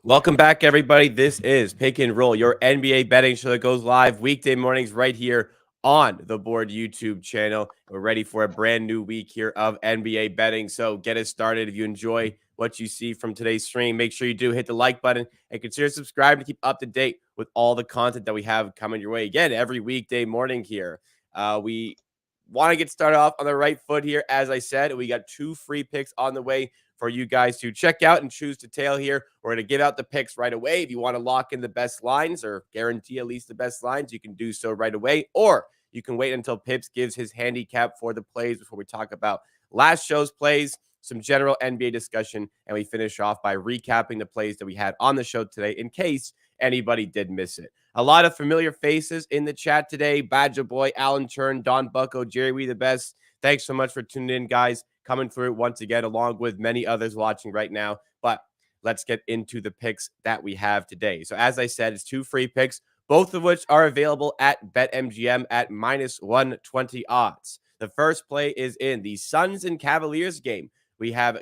Welcome back, everybody. This is Pick and Roll, your NBA betting show that goes live weekday mornings right here on the Board YouTube channel. We're ready for a brand new week here of NBA betting. So get us started. If you enjoy what you see from today's stream, make sure you do hit the like button and consider subscribing to keep up to date with all the content that we have coming your way. Again, every weekday morning here. We want to get started off on the right foot here. As I said, we got 2 free picks on the way for you guys to check out and choose to tail here. We're going to give out the picks right away. If you want to lock in the best lines or guarantee at least the best lines, you can do so right away. Or you can wait until Pips gives his handicap for the plays before we talk about last show's plays, some general NBA discussion, and we finish off by recapping the plays that we had on the show today in case anybody did miss it. A lot of familiar faces in the chat today. Badger Boy, Alan Churn, Don Bucko, Jerry We the Best. Thanks so much for tuning in, guys. Coming through once again, along with many others watching right now. But let's get into the picks that we have today. So as I said, it's 2 free picks, both of which are available at BetMGM at minus 120 odds. The first play is in the Suns and Cavaliers game. We have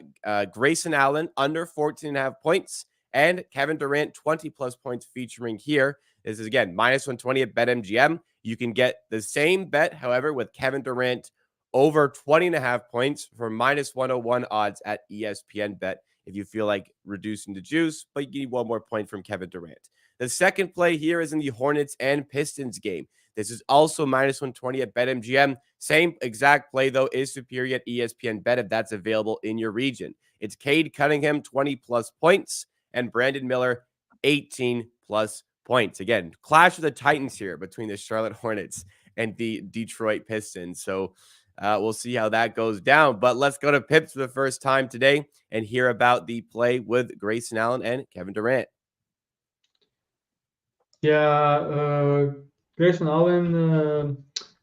Grayson Allen under 14.5 points and Kevin Durant 20-plus points featuring here. This is, again, minus 120 at BetMGM. You can get the same bet, however, with Kevin Durant over 20.5 points for minus 101 odds at ESPN Bet if you feel like reducing the juice, but you need one more point from Kevin Durant. The second play here is in the Hornets and Pistons game. This is also minus 120 at BetMGM. Same exact play, though, is superior at ESPN Bet if that's available in your region. It's Cade Cunningham, 20-plus points, and Brandon Miller, 18-plus points. Again, clash of the Titans here between the Charlotte Hornets and the Detroit Pistons. So we'll see how that goes down. But let's go to Pips for the first time today and hear about the play with Grayson Allen and Kevin Durant. Yeah, Grayson Allen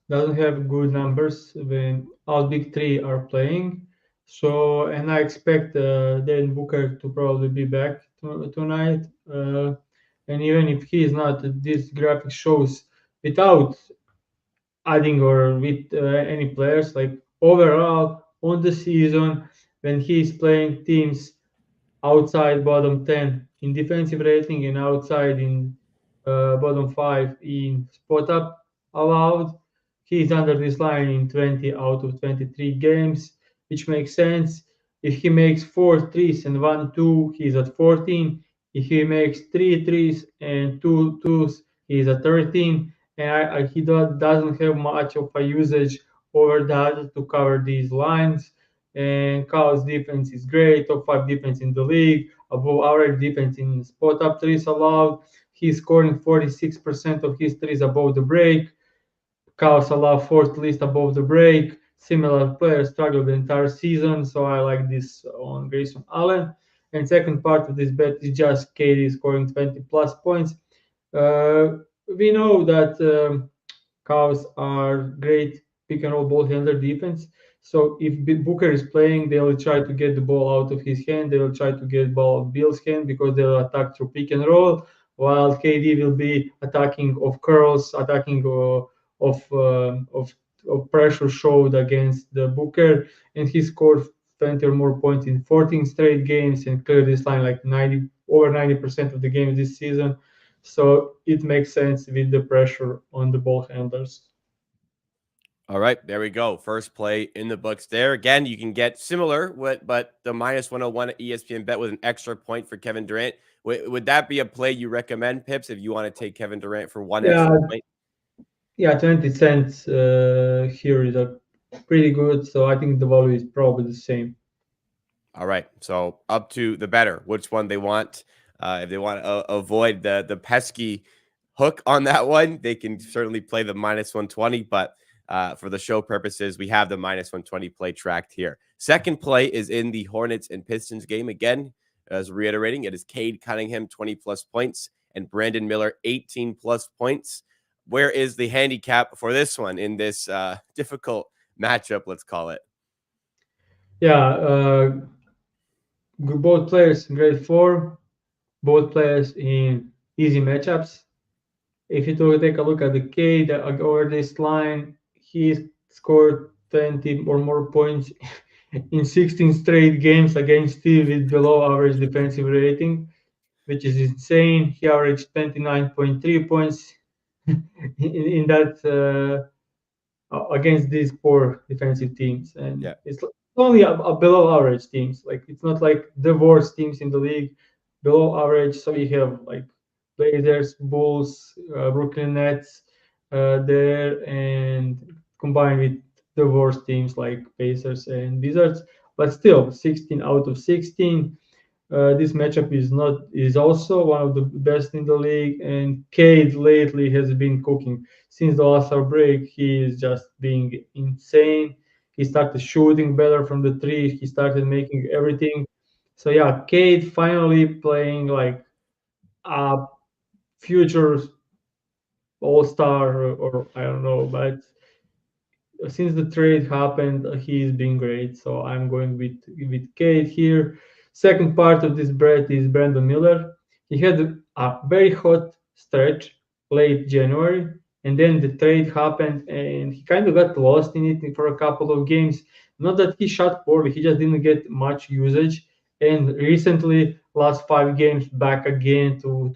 doesn't have good numbers when all big three are playing. So, and I expect Devin Booker to probably be back tonight. And even if he is not, this graphic shows without adding or with any players, like overall on the season, when he is playing teams outside bottom 10 in defensive rating and outside in bottom 5 in spot up allowed. He's under this line in 20 out of 23 games, which makes sense. If he makes 4 threes and 1 2, he's at 14. If he makes 3 threes and 2 twos, he's at 13. And he doesn't have much of a usage over that to cover these lines. And Kyle's defense is great, top 5 defense in the league, above average defense in spot up threes allowed. He's scoring 46% of his threes above the break. Kyle's allowed fourth least above the break. Similar players struggled the entire season, so I like this on Grayson Allen. And second part of this bet is just KD scoring 20 plus points. We know that Cavs are great pick and roll ball handler defense. So if Booker is playing, they will try to get the ball out of his hand. They will try to get ball out of Bill's hand because they will attack through pick and roll, while KD will be attacking of curls, attacking of pressure showed against the Booker, and he scored 20 or more points in 14 straight games and cleared this line like 90% of the games this season. So it makes sense with the pressure on the ball handlers. All right, there we go. First play in the books there. Again, you can get similar, but the minus 101 at ESPN Bet with an extra point for Kevin Durant. Would that be a play you recommend, Pips, if you want to take Kevin Durant for one extra point? Yeah, 20 cents here is a pretty good. So I think the value is probably the same. All right, so up to the bettor, which one they want. If they want to avoid the pesky hook on that one, they can certainly play the minus 120, but for the show purposes, we have the minus 120 play tracked here. Second play is in the Hornets and Pistons game. Again, as reiterating, it is Cade Cunningham, 20-plus points, and Brandon Miller, 18-plus points. Where is the handicap for this one in this difficult matchup, let's call it? Yeah, both players in grade 4, both players in easy matchups. If you take a look at the Cade over this line, he scored 20 or more points in 16 straight games against teams with below average defensive rating, which is insane. He averaged 29.3 points in that against these poor defensive teams, and Yeah. it's only a below average teams. Like it's not like the worst teams in the league, below average. So you have like Blazers, Bulls, Brooklyn Nets there, and combined with the worst teams like Pacers and Wizards. But still, 16 out of 16. This matchup is also one of the best in the league, and Cade lately has been cooking since the All-Star break. He is just being insane. He started shooting better from the three. He started making everything. So yeah, Cade finally playing like a future All-Star or I don't know, but since the trade happened, he's been great. So I'm going with Kate here. Second part of this bread is Brandon Miller. He had a very hot stretch late January, and then the trade happened, and he kind of got lost in it for a couple of games. Not that he shot poorly, he just didn't get much usage. And recently, last 5 games back again to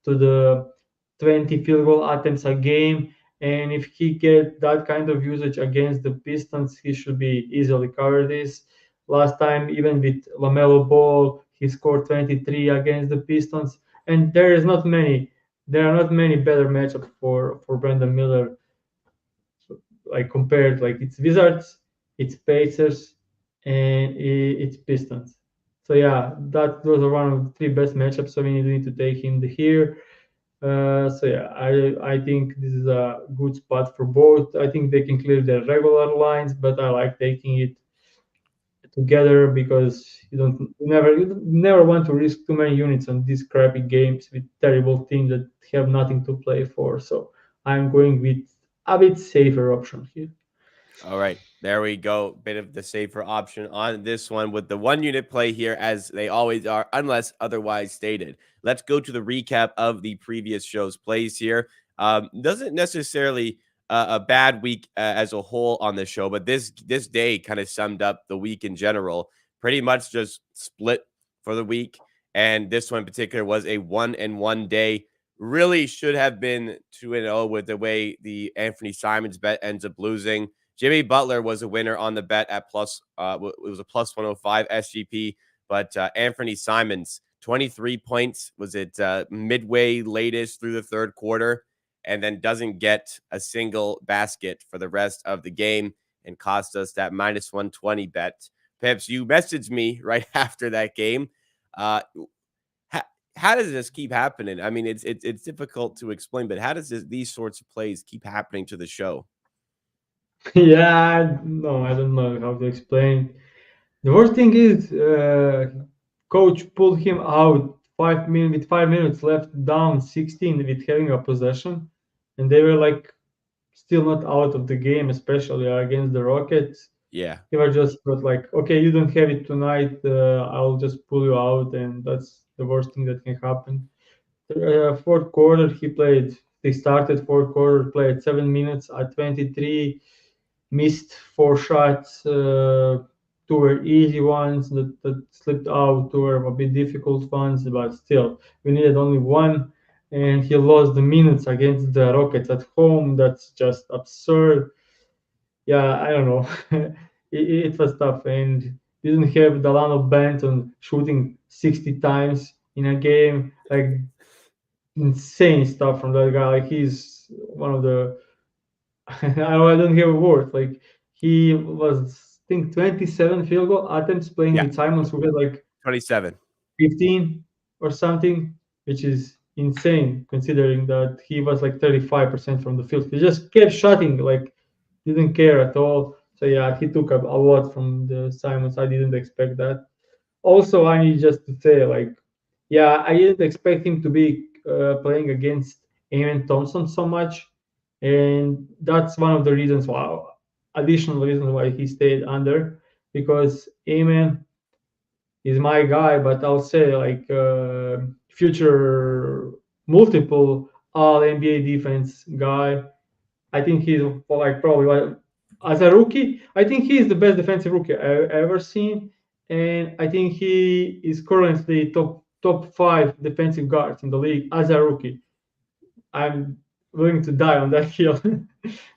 the 20 field goal attempts a game, and if he get that kind of usage against the Pistons, he should be easily cover this. Last time, even with Lamelo Ball, he scored 23 against the Pistons, and there are not many better matchups for Brandon Miller. Like compared, like it's Wizards, it's Pacers, and it's Pistons. So yeah, that those are one of the three best matchups. So we need to take him here. So yeah, I think this is a good spot for both. I think they can clear their regular lines, but I like taking it together because you never want to risk too many units on these crappy games with terrible teams that have nothing to play for. So I'm going with a bit safer option here. All right, there we go. Bit of the safer option on this one with the 1 unit play here, as they always are, unless otherwise stated. Let's go to the recap of the previous show's plays here. Doesn't necessarily a bad week as a whole on the show, but this day kind of summed up the week in general. Pretty much just split for the week, and this one in particular was a 1-1 day. Really should have been 2-0 with the way the Anthony Simons bet ends up losing. Jimmy Butler was a winner on the bet at plus. It was a plus 105 SGP, but Anthony Simons 23 points. Was it midway latest through the third quarter, and then doesn't get a single basket for the rest of the game and cost us that minus 120 bet. Pips, you messaged me right after that game. Uh, how does this keep happening? I mean, it's difficult to explain, but how does these sorts of plays keep happening to the show? Yeah, no, I don't know how to explain. The worst thing is, coach pulled him out 5 minutes with 5 minutes left, down 16 with having a possession, and they were like still not out of the game, especially against the Rockets. Yeah. He was just but like, okay, you don't have it tonight. I'll just pull you out, and that's the worst thing that can happen. Fourth quarter, he played. They started fourth quarter, played 7 minutes at 23, missed 4 shots. Two were easy ones that slipped out. Two were a bit difficult ones, but still, we needed only one, and he lost the minutes against the Rockets at home. That's just absurd. Yeah, I don't know. It was tough, and didn't have Delano Banton shooting 60 times in a game. Like insane stuff from that guy. Like he's one of the I don't have a word. Like he was, I think, 27 field goal attempts playing Yeah. with Simons, who had like 27. 15 or something, which is insane considering that he was like 35% from the field. He just kept shooting, like didn't care at all. So yeah, he took a lot from the Simons. I didn't expect that. Also, I need just to say, like, yeah, I didn't expect him to be playing against Eamon Thompson so much, and that's one of the reasons why, additional reasons why he stayed under, because Eamon is my guy, but I'll say like future multiple All NBA defense guy. I think he's like probably like, as a rookie, I think he is the best defensive rookie I've ever seen, and I think he is currently top top 5 defensive guards in the league as a rookie. I'm willing to die on that hill.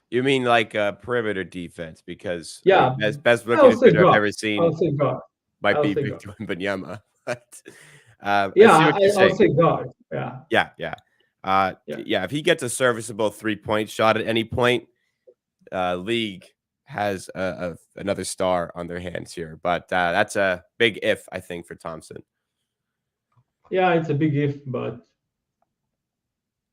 You mean like perimeter defense? Because I mean, Yeah, best rookie I'll say defender I've guard. ever I'll seen say guard. might I'll be say guard. Victor Wembanyama. But I Yeah, see what you're I'll saying. say guard. Yeah, Yeah, yeah, yeah, yeah. If he gets a serviceable 3-point shot at any point, league has another star on their hands here. But that's a big if, I think, for Thompson. yeah. It's a big if, but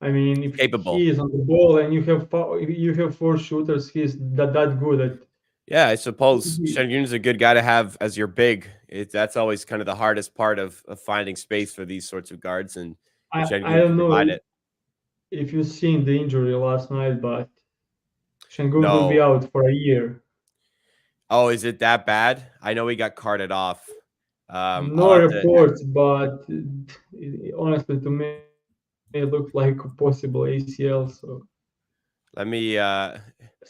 I mean, if Capable. he is on the ball and you have 4 shooters, he's that good at. Yeah, I suppose Şengün's a good guy to have as your big. That's always kind of the hardest part of finding space for these sorts of guards, and I Şengün can don't know provide it. if you've seen the injury last night, but Şengün will be No. out for a year. Oh, is it that bad? I know he got carted off. I'll No have to reports, but honestly, to me, it looked like a possible ACL. So let me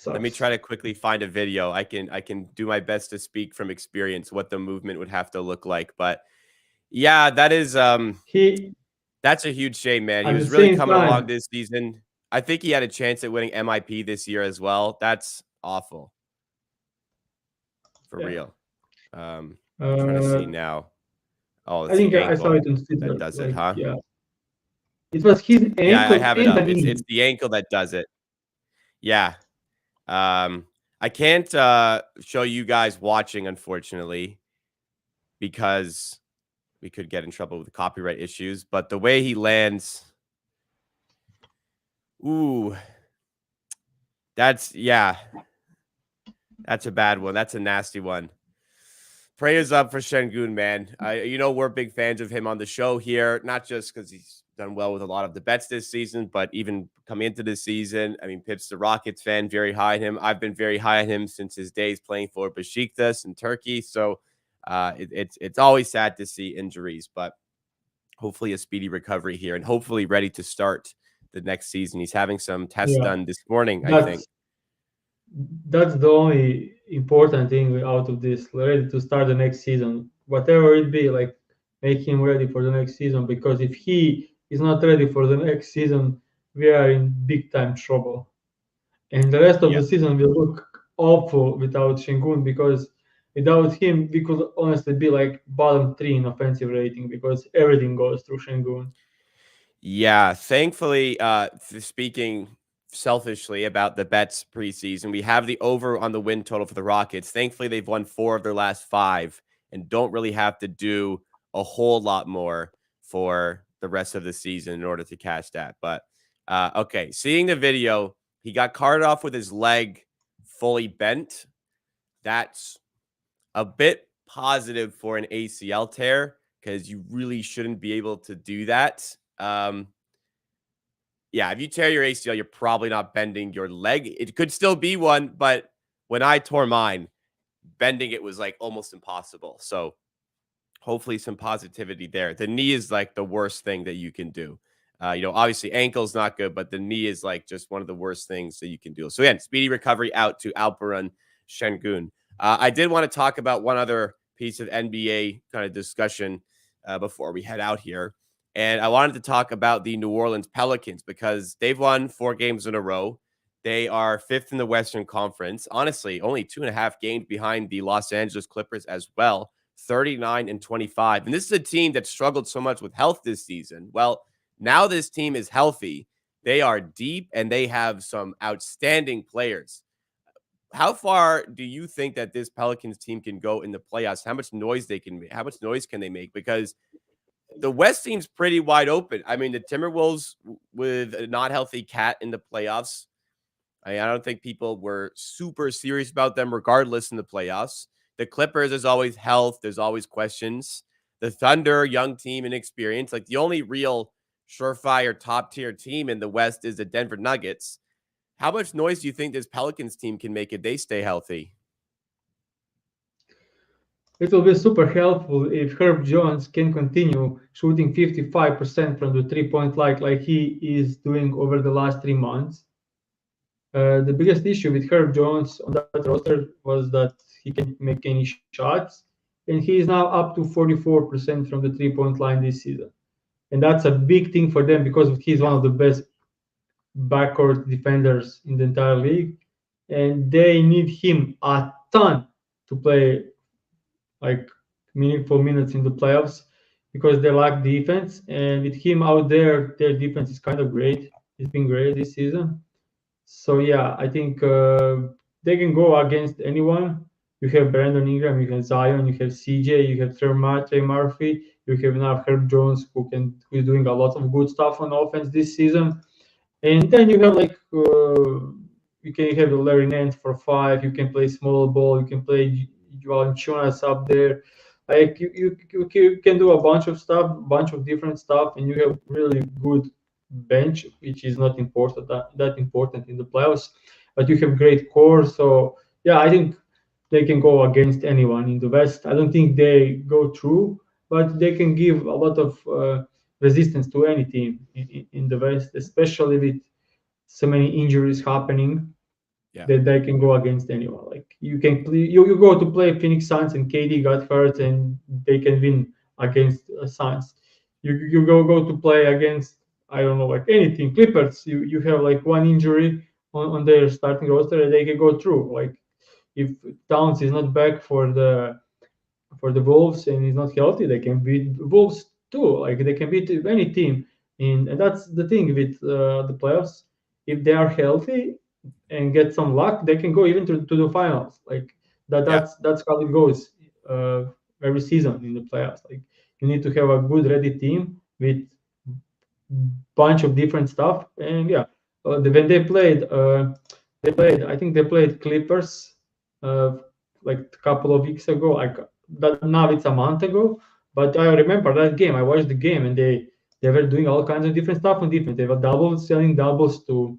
let me sucks. try to quickly find a video. I can do my best to speak from experience what the movement would have to look like. But yeah, He that's a huge shame, man. He at the was really same coming along time, this season. I think he had a chance at winning MIP this year as well. That's awful for yeah. real. I'm trying to see now. Oh, I it's the think I saw ankle it on that Twitter. does it, Like, huh? yeah, it was his Yeah, I ankle have it and the up. It's knee. the ankle that does it. Yeah. I can't show you guys watching, unfortunately, because we could get in trouble with copyright issues. But the way he lands, ooh, that's that's a bad one. That's a nasty one. Prayers up for Şengün, man. We're big fans of him on the show here, not just because he's done well with a lot of the bets this season, but even coming into this season. I mean, Pips, the Rockets fan, very high on him. I've been very high on him since his days playing for Besiktas in Turkey. So it's always sad to see injuries, but hopefully a speedy recovery here and hopefully ready to start the next season. He's having some tests Yeah, done this morning, I think. that's that's the only important thing out of this. Ready to start the next season, whatever it be. Like make him ready for the next season. Because if he is not ready for the next season, we are in big time trouble. And the rest of Yeah. the season will look awful without Şengün, because without him we could honestly be like bottom 3 in offensive rating, because everything goes through Şengün. Yeah, thankfully, speaking selfishly about the bets preseason, we have the over on the win total for the Rockets. Thankfully, they've won 4 of their last 5 and don't really have to do a whole lot more for the rest of the season in order to cash that. But okay, seeing the video, he got carted off with his leg fully bent. That's a bit positive for an ACL tear because you really shouldn't be able to do that. Yeah, if you tear your ACL, you're probably not bending your leg. It could still be one, but when I tore mine, bending it was like almost impossible. So hopefully some positivity there. The knee is like the worst thing that you can do. Obviously ankle's not good, but the knee is like just one of the worst things that you can do. So again, speedy recovery out to Alperen Şengün. I did want to talk about one other piece of NBA kind of discussion before we head out here. And I wanted to talk about the New Orleans Pelicans because they've won 4 games in a row. They are 5th in the Western Conference. Honestly, only 2.5 games behind the Los Angeles Clippers as well, 39-25. And this is a team that struggled so much with health this season. Well, now this team is healthy. They are deep and they have some outstanding players. How far do you think that this Pelicans team can go in the playoffs? How much noise can they make? Because the West seems pretty wide open. I mean, the Timberwolves with a not healthy cat in the playoffs. I don't think people were super serious about them regardless in the playoffs. The Clippers, there's always health. There's always questions. The Thunder, young team and experience. Like the only real surefire top tier team in the West is the Denver Nuggets. How much noise do you think this Pelicans team can make if they stay healthy? It will be super helpful if Herb Jones can continue shooting 55% from the 3-point line like he is doing over the last 3 months. The biggest issue with Herb Jones on that roster was that he can't make any shots. and he is now up to 44% from the 3-point line this season. And that's a big thing for them because he's one Yeah. of the best backcourt defenders in the entire league. And they need him a ton to play like meaningful minutes in the playoffs because they lack defense. And with him out there, their defense is kind of great. It's been great this season. So yeah, I think they can go against anyone. You have Brandon Ingram, you have Zion, you have CJ, you have Trey Murphy, you have now Herb Jones who is doing a lot of good stuff on offense this season. And then you have like you can have Larry Nance for five. You can play small ball. You can play Valanciunas up there. Like you can do a bunch of stuff, bunch of different stuff, and you have really good bench, which is not important that important in the playoffs. But you have great core, so yeah, I think they can go against anyone in the West. I don't think they go through, but they can give a lot of resistance to any team in the West, especially with so many injuries happening Yeah. that they can go against anyone. Like you can play, you go to play Phoenix Suns and KD got hurt and they can win against Suns. You go to play against I don't know like anything Clippers. You have like one injury on their starting roster and they can go through. Like if Towns is not back for the Wolves and he's not healthy, they can beat Wolves too. Like they can beat any team, and that's the thing with the playoffs. If they are healthy and get some luck, they can go even to the finals. Like that. Yeah. That's how it goes uh, every season in the playoffs. Like you need to have a good ready team with bunch of different stuff. And yeah, when they played. I think they played Clippers uh, like a couple of weeks ago. Like that now it's a month ago. But I remember that game. I watched the game, and they were doing all kinds of different stuff on defense. They were selling doubles to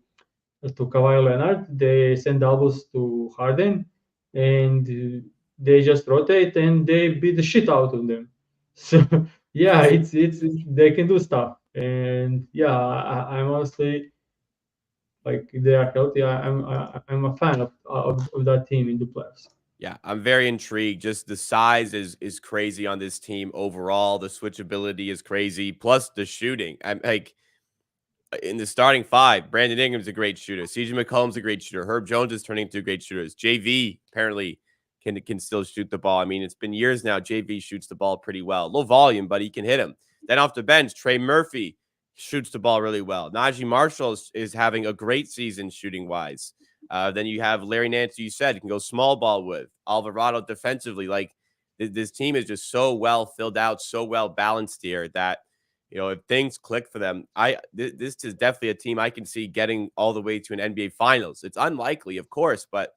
Kawhi Leonard. They send doubles to Harden, and they just rotate and they beat the shit out of them. So yeah, it's they can do stuff, and yeah, I'm honestly like if they are healthy. I'm a fan of that team in the playoffs. Yeah, I'm very intrigued. Just the size is crazy on this team overall. The switchability is crazy. Plus the shooting. I'm like in the starting five, Brandon Ingram's a great shooter. CJ McCollum's a great shooter. Herb Jones is turning into great shooters. JV apparently can still shoot the ball. I mean, it's been years now. JV shoots the ball pretty well. Low volume, but he can hit him. Then off the bench, Trey Murphy shoots the ball really well. Najee Marshall is having a great season shooting wise. Then you have Larry Nance, you said, you can go small ball with. Alvarado defensively. Like this team is just so well filled out, so well balanced here that if things click for them, this is definitely a team I can see getting all the way to an NBA Finals. It's unlikely, of course, but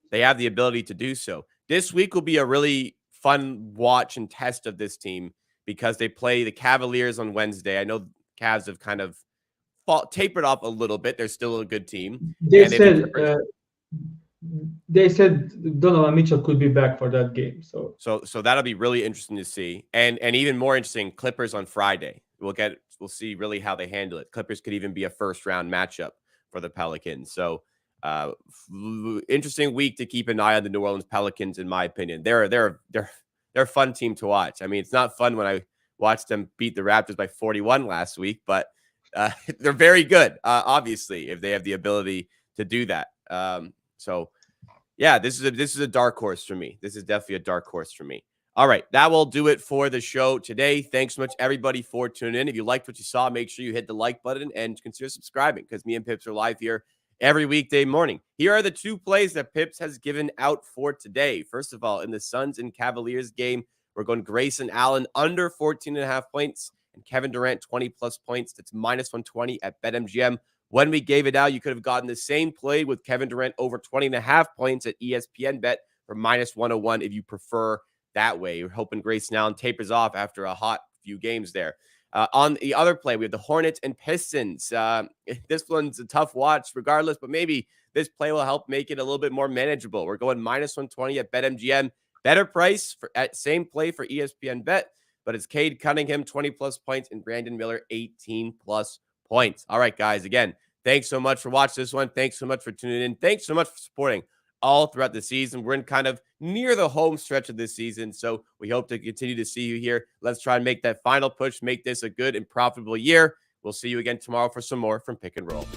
they have the ability to do so. This week will be a really fun watch and test of this team because they play the Cavaliers on Wednesday. I know Cavs have kind of tapered off a little bit. They're still a good team, They and they have the said Clippers. they said Donovan Mitchell could be back for that game. So So that'll be really interesting to see, and even more interesting. Clippers on Friday. We'll see really how they handle it. Clippers could even be a first round matchup for the Pelicans. So interesting week to keep an eye on the New Orleans Pelicans. In my opinion, they're a fun team to watch. I mean, it's not fun when I watched them beat the Raptors by 41 last week, but they're very good. Obviously, if they have the ability to do that. So yeah, this is a dark horse for me. This is definitely a dark horse for me. All right, that will do it for the show today. Thanks so much, everybody, for tuning in. If you liked what you saw, make sure you hit the like button and consider subscribing because me and Pips are live here every weekday morning. Here are the two plays that Pips has given out for today. First of all, in the Suns and Cavaliers game, we're going Grayson Allen under 14.5 points and Kevin Durant 20+ points. That's minus 120 at BetMGM. When we gave it out, you could have gotten the same play with Kevin Durant over 20.5 points at ESPN Bet for minus 101 if you prefer that way. You're hoping Grayson Allen tapers off after a hot few games there. On the other play, we have the Hornets and Pistons. This one's a tough watch regardless, but maybe this play will help make it a little bit more manageable. We're going minus 120 at BetMGM. Better price at same play for ESPN Bet, but it's Cade Cunningham, 20+ points, and Brandon Miller, 18+ points. All right, guys. Again, thanks so much for watching this one. Thanks so much for tuning in. Thanks so much for supporting all throughout the season. We're in kind of near the home stretch of this season, so we hope to continue to see you here. Let's try and make that final push, make this a good and profitable year. We'll see you again tomorrow for some more from Pick and Roll.